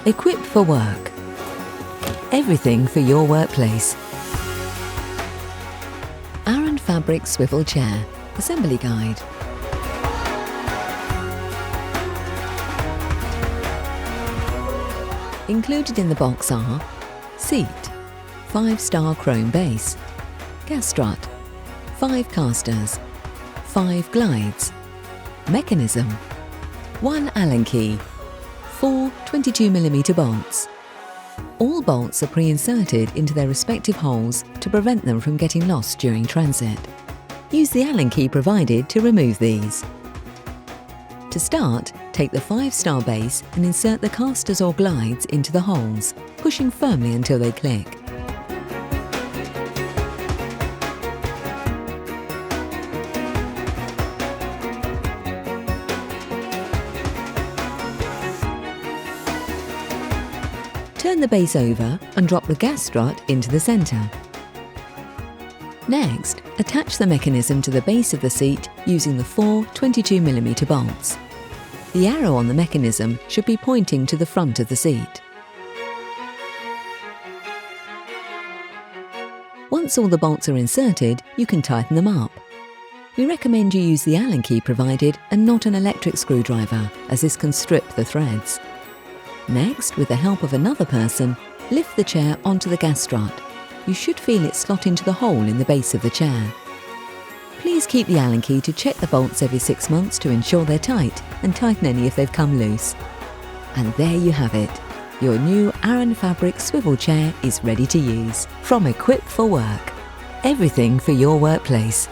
Equipped for work. Everything for your workplace. Arran Fabric Swivel Chair. Assembly Guide. Included in the box are seat, 5-star chrome base, gas strut, 5 casters, 5 glides, mechanism, 1 Allen key, 4 22mm bolts. All bolts are pre-inserted into their respective holes to prevent them from getting lost during transit. Use the Allen key provided to remove these. To start, take the 5-star base and insert the casters or glides into the holes, pushing firmly until they click. Turn the base over and drop the gas strut into the centre. Next, attach the mechanism to the base of the seat using the 4 22mm bolts. The arrow on the mechanism should be pointing to the front of the seat. Once all the bolts are inserted, you can tighten them up. We recommend you use the Allen key provided and not an electric screwdriver, as this can strip the threads. Next, with the help of another person, lift the chair onto the gas strut. You should feel it slot into the hole in the base of the chair. Please keep the Allen key to check the bolts every 6 months to ensure they're tight, and tighten any if they've come loose. And there you have it. Your new Arran Fabric Swivel Chair is ready to use. From Equipped for Work. Everything for your workplace.